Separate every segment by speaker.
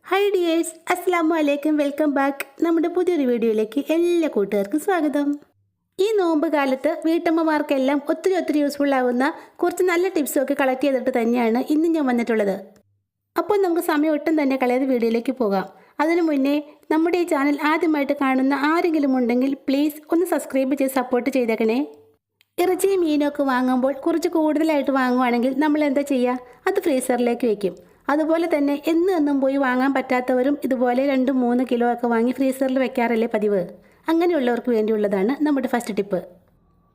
Speaker 1: Hi dears, അസ്സലാമു അലൈക്കും. Welcome back. നമ്മുടെ പുതിയൊരു വീഡിയോയിലേക്ക് എല്ലാ കൂട്ടുകാർക്കും സ്വാഗതം. ഈ നോമ്പ് കാലത്ത് വീട്ടമ്മമാർക്കെല്ലാം ഒത്തിരി യൂസ്ഫുൾ ആകുന്ന കുറച്ച് നല്ല ടിപ്സൊക്കെ കളക്ട് ചെയ്തിട്ട് തന്നെയാണ് ഇന്ന് ഞാൻ വന്നിട്ടുള്ളത്. അപ്പോൾ നമുക്ക് സമയം ഒട്ടും തന്നെ കളയാതെ വീഡിയോയിലേക്ക് പോകാം. അതിനു മുന്നേ നമ്മുടെ ഈ ചാനൽ ആദ്യമായിട്ട് കാണുന്ന ആരെങ്കിലും ഉണ്ടെങ്കിൽ പ്ലീസ് ഒന്ന് സബ്സ്ക്രൈബ് ചെയ്ത് സപ്പോർട്ട് ചെയ്തേക്കണേ. ഇറച്ചിയും മീനൊക്കെ വാങ്ങുമ്പോൾ കുറച്ച് കൂടുതലായിട്ട് വാങ്ങുവാണെങ്കിൽ നമ്മൾ എന്താ ചെയ്യുക? അത് ഫ്രീസറിലേക്ക് വയ്ക്കും. അതുപോലെ തന്നെ എന്നും പോയി വാങ്ങാൻ പറ്റാത്തവരും ഇതുപോലെ 2-3 കിലോ ഒക്കെ വാങ്ങി ഫ്രീസറിൽ വെക്കാറല്ലേ പതിവ്. അങ്ങനെയുള്ളവർക്ക് വേണ്ടിയുള്ളതാണ് നമ്മുടെ ഫസ്റ്റ് ടിപ്പ്.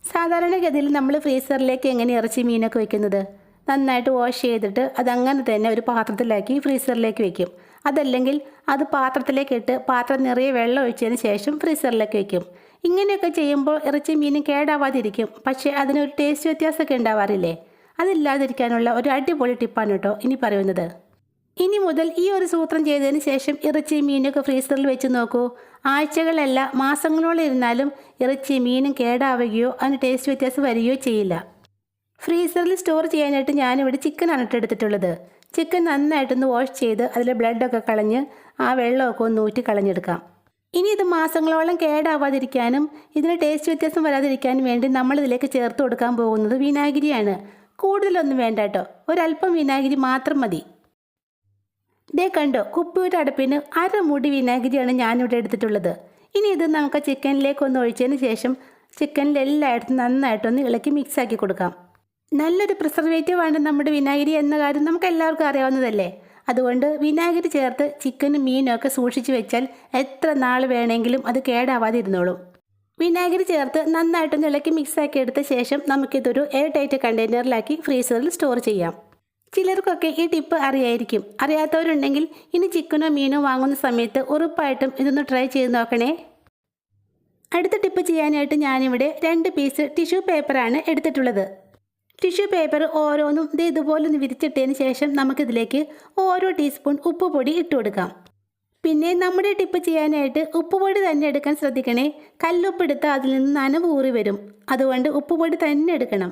Speaker 1: സാധാരണഗതിയിൽ നമ്മൾ ഫ്രീസറിലേക്ക് എങ്ങനെ ഇറച്ചി മീനൊക്കെ വെക്കുന്നത്? നന്നായിട്ട് വാഷ് ചെയ്തിട്ട് അതങ്ങനെ തന്നെ ഒരു പാത്രത്തിലാക്കി ഫ്രീസറിലേക്ക് വെക്കും. അതല്ലെങ്കിൽ അത് പാത്രത്തിലേക്ക് ഇട്ട് പാത്രം നിറയെ വെള്ളം ഒഴിച്ചതിന് ശേഷം ഫ്രീസറിലേക്ക് വെക്കും. ഇങ്ങനെയൊക്കെ ചെയ്യുമ്പോൾ ഇറച്ചി മീനും കേടാവാതിരിക്കും. പക്ഷേ അതിനൊരു ടേസ്റ്റ് വ്യത്യാസമൊക്കെ ഉണ്ടാവാറില്ലേ? അതില്ലാതിരിക്കാനുള്ള ഒരു അടിപൊളി ടിപ്പാണ് കേട്ടോ ഇനി പറയുന്നത്. ഇനി മുതൽ ഈ ഒരു സൂത്രം ചെയ്തതിന് ശേഷം ഇറച്ചി മീനൊക്കെ ഫ്രീസറിൽ വെച്ച് നോക്കൂ. ആഴ്ചകളല്ല, മാസങ്ങളോളം ഇരുന്നാലും ഇറച്ചി മീനും കേടാവുകയോ അതിന് ടേസ്റ്റ് വ്യത്യാസം വരികയോ ചെയ്യില്ല. ഫ്രീസറിൽ സ്റ്റോർ ചെയ്യാനായിട്ട് ഞാനിവിടെ ചിക്കനാണ് എടുത്തിട്ടുള്ളത്. ചിക്കൻ നന്നായിട്ടൊന്ന് വാഷ് ചെയ്ത് അതിലെ ബ്ലഡൊക്കെ കളഞ്ഞ് ആ വെള്ളമൊക്കെ ഒന്ന് ഊറ്റി കളഞ്ഞെടുക്കാം. ഇനി ഇത് മാസങ്ങളോളം കേടാവാതിരിക്കാനും ഇതിന് ടേസ്റ്റ് വ്യത്യാസം വരാതിരിക്കാനും വേണ്ടി നമ്മളിതിലേക്ക് ചേർത്ത് കൊടുക്കാൻ പോകുന്നത് വിനാഗിരിയാണ്. കൂടുതലൊന്നും വേണ്ട കേട്ടോ, ഒരല്പം വിനാഗിരി മാത്രം മതി. ദേ കണ്ടോ, കുപ്പിയുടെ അടപ്പിന് 1/2 മൂടി വിനാഗിരിയാണ് ഞാനിവിടെ എടുത്തിട്ടുള്ളത്. ഇനി ഇത് നമുക്ക് ചിക്കനിലേക്ക് ഒന്ന് ഒഴിച്ചതിന് ശേഷം ചിക്കനിൽ എല്ലായിടത്തും നന്നായിട്ടൊന്ന് ഇളക്കി മിക്സാക്കി കൊടുക്കാം. നല്ലൊരു പ്രിസർവേറ്റീവാണ് നമ്മുടെ വിനാഗിരി എന്ന കാര്യം നമുക്ക് എല്ലാവർക്കും അറിയാവുന്നതല്ലേ. അതുകൊണ്ട് വിനാഗിരി ചേർത്ത് ചിക്കനും മീനും ഒക്കെ സൂക്ഷിച്ച് വെച്ചാൽ എത്ര നാൾ വേണമെങ്കിലും അത് കേടാവാതിരുന്നോളും. വിനാഗിരി ചേർത്ത് നന്നായിട്ടൊന്ന് ഇളക്കി മിക്സാക്കി എടുത്ത ശേഷം നമുക്കിതൊരു എയർ ടൈറ്റ് കണ്ടെയ്നറിലാക്കി ഫ്രീസറിൽ സ്റ്റോർ ചെയ്യാം. ചിലർക്കൊക്കെ ഈ ടിപ്പ് അറിയായിരിക്കും. അറിയാത്തവരുണ്ടെങ്കിൽ ഇനി ചിക്കനോ മീനോ വാങ്ങുന്ന സമയത്ത് ഉറപ്പായിട്ടും ഇതൊന്ന് ട്രൈ ചെയ്ത് നോക്കണേ. അടുത്ത ടിപ്പ് ചെയ്യാനായിട്ട് ഞാനിവിടെ 2 പീസ് ടിഷ്യൂ പേപ്പറാണ് എടുത്തിട്ടുള്ളത്. ടിഷ്യൂ പേപ്പർ ഓരോന്നും ഇതുപോലെ ഒന്ന് വിരിച്ചിട്ടതിന് ശേഷം നമുക്കിതിലേക്ക് ഓരോ ടീസ്പൂൺ ഉപ്പുപൊടി ഇട്ട് കൊടുക്കാം. പിന്നെ നമ്മുടെ ടിപ്പ് ചെയ്യാനായിട്ട് ഉപ്പുപൊടി തന്നെ എടുക്കാൻ ശ്രദ്ധിക്കണേ. കല്ലുപ്പെടുത്ത് അതിൽ നിന്ന് നനവ് ഊറി വരും. അതുകൊണ്ട് ഉപ്പുപൊടി തന്നെ എടുക്കണം.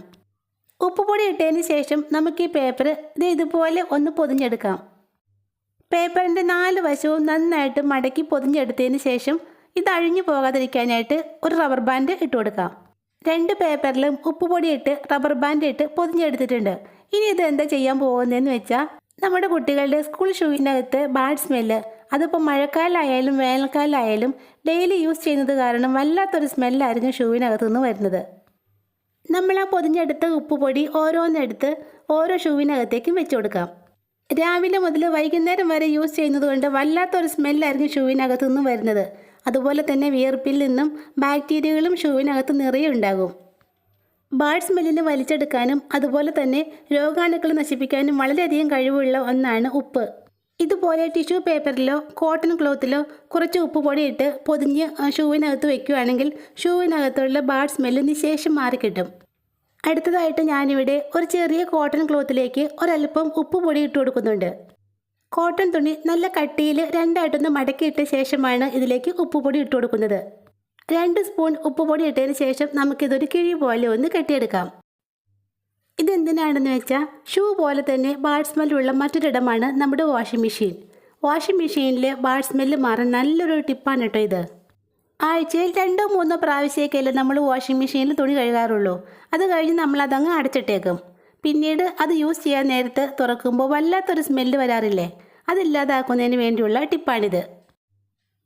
Speaker 1: ഉപ്പുപൊടി ഇട്ടതിന് ശേഷം നമുക്ക് ഈ പേപ്പർ ഇതുപോലെ ഒന്ന് പൊതിഞ്ഞെടുക്കാം. പേപ്പറിൻ്റെ 4 വശവും നന്നായിട്ട് മടക്കി പൊതിഞ്ഞെടുത്തതിന് ശേഷം ഇത് അഴിഞ്ഞു പോകാതിരിക്കാനായിട്ട് ഒരു റബ്ബർ ബാൻഡ് ഇട്ട് കൊടുക്കാം. 2 പേപ്പറിലും ഉപ്പുപൊടി ഇട്ട് റബ്ബർ ബാൻഡ് ഇട്ട് പൊതിഞ്ഞെടുത്തിട്ടുണ്ട്. ഇനി ഇത് എന്താ ചെയ്യാൻ പോകുന്നതെന്ന് വെച്ചാൽ നമ്മുടെ കുട്ടികളുടെ സ്കൂൾ ഷൂവിനകത്ത് ബാഡ് സ്മെല്ല്, അതിപ്പോൾ മഴക്കാലമായാലും വേനൽക്കാലമായാലും ഡെയിലി യൂസ് ചെയ്യുന്നത് കാരണം വല്ലാത്തൊരു സ്മെല്ലായിരിക്കും ഷൂവിനകത്തു നിന്ന് വരുന്നത്. നമ്മൾ ആ പൊതിഞ്ഞെടുത്ത ഉപ്പുപൊടി ഓരോന്നെടുത്ത് ഓരോ ഷൂവിനകത്തേക്കും വെച്ച് കൊടുക്കാം. രാവിലെ മുതൽ വൈകുന്നേരം വരെ യൂസ് ചെയ്യുന്നത് കൊണ്ട് വല്ലാത്തൊരു സ്മെല്ലായിരിക്കും ഷൂവിനകത്തു നിന്ന് വരുന്നത്. അതുപോലെ തന്നെ വിയർപ്പിൽ നിന്നും ബാക്ടീരിയകളും ഷൂവിനകത്ത് നിറയെ ഉണ്ടാകും. ബാഡ് സ്മെല്ലിന് വലിച്ചെടുക്കാനും അതുപോലെ തന്നെ രോഗാണുക്കൾ നശിപ്പിക്കാനും വളരെയധികം കഴിവുള്ള ഒന്നാണ് ഉപ്പ്. ഇതുപോലെ ടിഷ്യൂ പേപ്പറിലോ കോട്ടൺ ക്ലോത്തിലോ കുറച്ച് ഉപ്പുപൊടി ഇട്ട് പൊതിഞ്ഞ് ഷൂവിനകത്ത് വയ്ക്കുകയാണെങ്കിൽ ഷൂവിനകത്തുള്ള ബാഡ് സ്മെല്ല് നിശേഷം മാറിക്കിട്ടും. അടുത്തതായിട്ട് ഞാനിവിടെ ഒരു ചെറിയ കോട്ടൺ ക്ലോത്തിലേക്ക് ഒരല്പം ഉപ്പുപൊടി ഇട്ട് കൊടുക്കുന്നുണ്ട്. കോട്ടൺ തുണി നല്ല കട്ടിയിൽ 2ആയിട്ടൊന്ന് മടക്കിയിട്ട ശേഷമാണ് ഇതിലേക്ക് ഉപ്പുപൊടി ഇട്ട് കൊടുക്കുന്നത്. 2 സ്പൂൺ ഉപ്പുപൊടി ഇട്ടതിന് ശേഷം നമുക്കിതൊരു കിഴി പോലെ ഒന്ന് കെട്ടിയെടുക്കാം. ഇതെന്തിനാണെന്ന് വെച്ചാൽ ഷൂ പോലെ തന്നെ ബാഡ് സ്മെല്ലുള്ള മറ്റൊരിടമാണ് നമ്മുടെ വാഷിംഗ് മെഷീൻ. വാഷിംഗ് മെഷീനിൽ ബാഡ് സ്മെല്ല് മാറാൻ നല്ലൊരു ടിപ്പാണ് കേട്ടോ ഇത്. ആഴ്ചയിൽ 2-3 പ്രാവശ്യമൊക്കെയല്ലേ നമ്മൾ വാഷിംഗ് മെഷീനിൽ തുണി കഴുകാറുള്ളൂ. അത് കഴിഞ്ഞ് നമ്മളതങ്ങ് അടച്ചിട്ടേക്കും. പിന്നീട് അത് യൂസ് ചെയ്യാൻ നേരത്ത് തുറക്കുമ്പോൾ വല്ലാത്തൊരു സ്മെല്ല് വരാറില്ലേ? അതില്ലാതാക്കുന്നതിന് വേണ്ടിയുള്ള ടിപ്പാണിത്.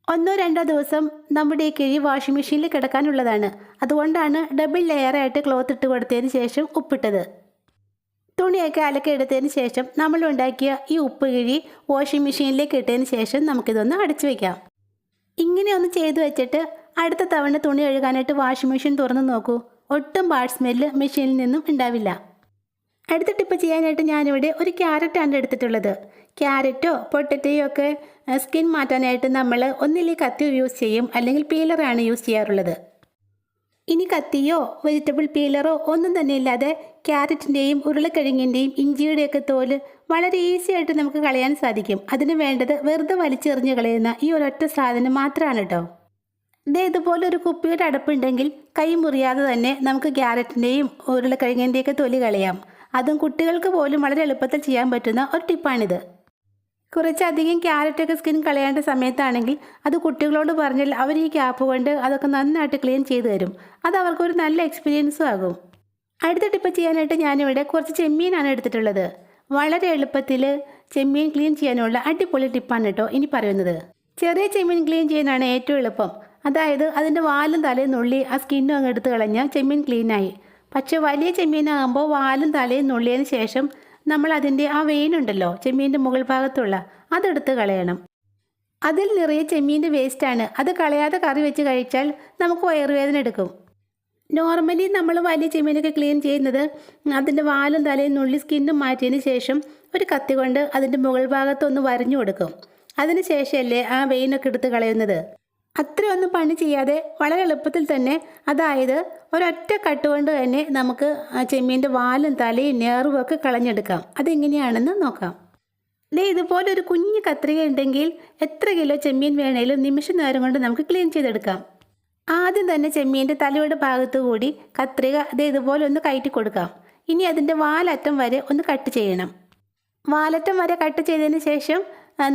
Speaker 1: 1-2 ദിവസം നമ്മുടെ ഈ കിഴി വാഷിംഗ് മെഷീനിൽ കിടക്കാനുള്ളതാണ്. അതുകൊണ്ടാണ് ഡബിൾ ലെയറായിട്ട് ക്ലോത്ത് ഇട്ട് കൊടുത്തതിന് ശേഷം ഉപ്പിട്ടത്. തുണിയൊക്കെ അലക്കെടുത്തതിന് ശേഷം നമ്മൾ ഉണ്ടാക്കിയ ഈ ഉപ്പ് കിഴി വാഷിംഗ് മെഷീനിലേക്ക് ഇട്ടതിന് ശേഷം നമുക്കിതൊന്ന് അടച്ചു വയ്ക്കാം. ഇങ്ങനെ ഒന്ന് ചെയ്തു വെച്ചിട്ട് അടുത്ത തവണ തുണി കഴുകാനായിട്ട് വാഷിംഗ് മെഷീൻ തുറന്ന് നോക്കൂ. ഒട്ടും ബാഡ് സ്മെല്ല് മെഷീനിൽ നിന്നും ഉണ്ടാവില്ല. അടുത്ത ടിപ്പ് ചെയ്യാനായിട്ട് ഞാനിവിടെ ഒരു ക്യാരറ്റാണ് എടുത്തിട്ടുള്ളത്. ക്യാരറ്റോ പൊട്ടറ്റയോ ഒക്കെ സ്കിൻ മാറ്റാനായിട്ട് നമ്മൾ ഒന്നില്ലെങ്കിൽ കത്തി യൂസ് ചെയ്യും, അല്ലെങ്കിൽ പീലറാണ് യൂസ് ചെയ്യാറുള്ളത്. ഇനി കത്തിയോ വെജിറ്റബിൾ പീലറോ ഒന്നും തന്നെ ഇല്ലാതെ ക്യാരറ്റിൻ്റെയും ഉരുളക്കിഴങ്ങിൻ്റെയും ഇഞ്ചിയുടെയൊക്കെ തോല് വളരെ ഈസി ആയിട്ട് നമുക്ക് കളയാൻ സാധിക്കും. അതിന് വേണ്ടത് വെറുതെ വലിച്ചെറിഞ്ഞ് കളയുന്ന ഈ ഒരൊറ്റ സാധനം മാത്രമാണ് കേട്ടോ. ഇതുപോലെ ഒരു കുപ്പിയുടെ അടപ്പുണ്ടെങ്കിൽ കൈ മുറിയാതെ തന്നെ നമുക്ക് ക്യാരറ്റിൻ്റെയും ഉരുളക്കിഴങ്ങിൻ്റെയൊക്കെ തൊലി കളയാം. അതും കുട്ടികൾക്ക് പോലും വളരെ എളുപ്പത്തിൽ ചെയ്യാൻ പറ്റുന്ന ഒരു ടിപ്പാണിത്. കുറച്ചധികം ക്യാരറ്റൊക്കെ സ്കിൻ കളയേണ്ട സമയത്താണെങ്കിൽ അത് കുട്ടികളോട് പറഞ്ഞാൽ അവർ ഈ ക്യാപ്പ് കൊണ്ട് അതൊക്കെ നന്നായിട്ട് ക്ലീൻ ചെയ്ത് തരും. അത് അവർക്കൊരു നല്ല എക്സ്പീരിയൻസും ആകും. അടുത്ത ടിപ്പ് ചെയ്യാനായിട്ട് ഞാനിവിടെ കുറച്ച് ചെമ്മീനാണ് എടുത്തിട്ടുള്ളത്. വളരെ എളുപ്പത്തിൽ ചെമ്മീൻ ക്ലീൻ ചെയ്യാനുള്ള അടിപൊളി ടിപ്പാണ് കേട്ടോ ഇനി പറയുന്നത്. ചെറിയ ചെമ്മീൻ ക്ലീൻ ചെയ്യാനാണ് ഏറ്റവും എളുപ്പം. അതായത് അതിൻ്റെ വാലും തലയും നുള്ളി ആ സ്കിന്നും അങ്ങ് എടുത്ത് കളഞ്ഞാൽ ചെമ്മീൻ ക്ലീനായി. പക്ഷേ വലിയ ചെമ്മീനാകുമ്പോൾ വാലും തലയും നുള്ളിയതിന് ശേഷം നമ്മൾ അതിൻ്റെ ആ വെയിനുണ്ടല്ലോ ചെമ്മീൻ്റെ മുകൾ ഭാഗത്തുള്ള അതെടുത്ത് കളയണം. അതിൽ നിറയെ ചെമ്മീൻ്റെ വേസ്റ്റാണ്. അത് കളയാതെ കറി വെച്ച് കഴിച്ചാൽ നമുക്ക് വയറുവേദന എടുക്കും. നോർമലി നമ്മൾ വലിയ ചെമ്മീനൊക്കെ ക്ലീൻ ചെയ്യുന്നത് അതിൻ്റെ വാലും തലയും നുള്ളി സ്കിന്നും മാറ്റിയതിന് ശേഷം ഒരു കത്തി കൊണ്ട് അതിൻ്റെ മുകൾ ഭാഗത്തൊന്ന് വരഞ്ഞു കൊടുക്കും. അതിന് ശേഷമല്ലേ ആ വെയിനൊക്കെ എടുത്ത് കളയുന്നത്. അത്രയൊന്നും പണി ചെയ്യാതെ വളരെ എളുപ്പത്തിൽ തന്നെ, അതായത് ഒരൊറ്റ കട്ടുകൊണ്ട് തന്നെ നമുക്ക് ചെമ്മീൻ്റെ വാലും തലയും നേർവും ഒക്കെ കളഞ്ഞെടുക്കാം. അതെങ്ങനെയാണെന്ന് നോക്കാം. ഇതുപോലെ ഒരു കുഞ്ഞു കത്രിക ഉണ്ടെങ്കിൽ എത്ര കിലോ ചെമ്മീൻ വേണേലും നിമിഷ നേരം കൊണ്ട് നമുക്ക് ക്ലീൻ ചെയ്തെടുക്കാം. ആദ്യം തന്നെ ചെമ്മീൻ്റെ തലയുടെ ഭാഗത്തു കൂടി കത്രിക ഇതുപോലെ ഒന്ന് കയറ്റി കൊടുക്കാം. ഇനി അതിൻ്റെ വാലറ്റം വരെ ഒന്ന് കട്ട് ചെയ്യണം. വാലറ്റം വരെ കട്ട് ചെയ്തതിന് ശേഷം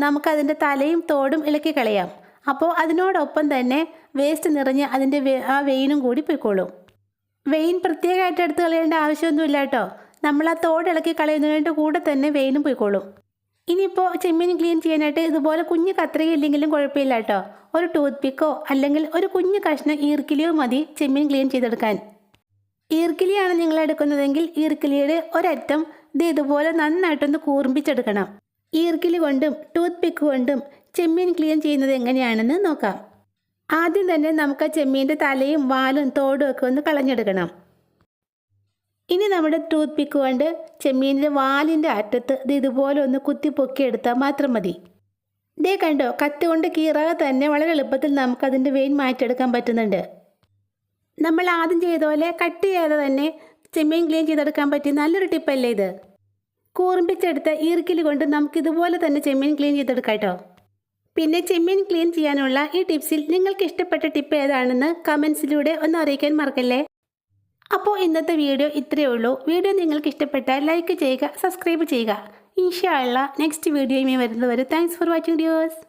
Speaker 1: നമുക്കതിൻ്റെ തലയും തോടും ഇളക്കി കളയാം. അപ്പോൾ അതിനോടൊപ്പം തന്നെ വേസ്റ്റ് നിറഞ്ഞ് അതിൻ്റെ ആ വെയിനും കൂടി പോയിക്കോളും. വെയിൻ പ്രത്യേകമായിട്ട് എടുത്ത് കളയേണ്ട ആവശ്യമൊന്നുമില്ല കേട്ടോ. നമ്മൾ ആ തോട് ഇളക്കി കളയുന്നതിൻ്റെ കൂടെ തന്നെ വെയിനും പോയിക്കോളും. ഇനിയിപ്പോൾ ചെമ്മീൻ ക്ലീൻ ചെയ്യാനായിട്ട് ഇതുപോലെ കുഞ്ഞു കത്രിക ഇല്ലെങ്കിലും കുഴപ്പമില്ല കേട്ടോ. ഒരു ടൂത്ത് പിക്കോ അല്ലെങ്കിൽ ഒരു കുഞ്ഞു കഷ്ണം ഈർക്കിലിയോ മതി ചെമ്മീൻ ക്ലീൻ ചെയ്തെടുക്കാൻ. ഈർക്കിലിയാണ് നിങ്ങൾ എടുക്കുന്നതെങ്കിൽ ഈർക്കിലിയുടെ ഒരറ്റം ഇതുപോലെ നന്നായിട്ടൊന്ന് കൂർമ്പിച്ചെടുക്കണം. ഈർക്കിലി കൊണ്ടും ടൂത്ത് പിക്ക് കൊണ്ടും ചെമ്മീൻ ക്ലീൻ ചെയ്യുന്നത് എങ്ങനെയാണെന്ന് നോക്കാം. ആദ്യം തന്നെ നമുക്ക് ആ ചെമ്മീൻ്റെ തലയും വാലും തോടും ഒക്കെ ഒന്ന് കളഞ്ഞെടുക്കണം. ഇനി നമ്മുടെ ടൂത്ത് പിക്ക് കൊണ്ട് ചെമ്മീൻ്റെ വാലിൻ്റെ അറ്റത്ത് ഇതുപോലെ ഒന്ന് കുത്തി പൊക്കിയെടുത്താൽ മാത്രം മതി. കണ്ടോ, കത്തി കൊണ്ട് കീറാതെ തന്നെ വളരെ എളുപ്പത്തിൽ നമുക്കതിൻ്റെ വെയിൻ മാറ്റിയെടുക്കാൻ പറ്റുന്നുണ്ട്. നമ്മൾ ആദ്യം ചെയ്ത പോലെ കട്ട് ചെയ്യാതെ തന്നെ ചെമ്മീൻ ക്ലീൻ ചെയ്തെടുക്കാൻ പറ്റിയ നല്ലൊരു ടിപ്പല്ലേ ഇത്. കൂർമ്പിച്ചെടുത്ത ഈർക്കിലി കൊണ്ട് നമുക്കിതുപോലെ തന്നെ ചെമ്മീൻ ക്ലീൻ ചെയ്തെടുക്കാം കേട്ടോ. പിന്നെ ചെമ്മീൻ ക്ലീൻ ചെയ്യാനുള്ള ഈ ടിപ്സിൽ നിങ്ങൾക്ക് ഇഷ്ടപ്പെട്ട ടിപ്പ് ഏതാണെന്ന് കമൻസിലൂടെ ഒന്ന് അറിയിക്കാൻ മറക്കല്ലേ. അപ്പോൾ ഇന്നത്തെ വീഡിയോ ഇത്രയേ ഉള്ളൂ. വീഡിയോ നിങ്ങൾക്ക് ഇഷ്ടപ്പെട്ടാൽ ലൈക്ക് ചെയ്യുക, സബ്സ്ക്രൈബ് ചെയ്യുക. ഇൻഷാ അല്ലാഹ് നെക്സ്റ്റ് വീഡിയോയുമായി വരുന്നവരെ താങ്ക്സ് ഫോർ വാച്ചിങ് വ്യൂവേഴ്സ്.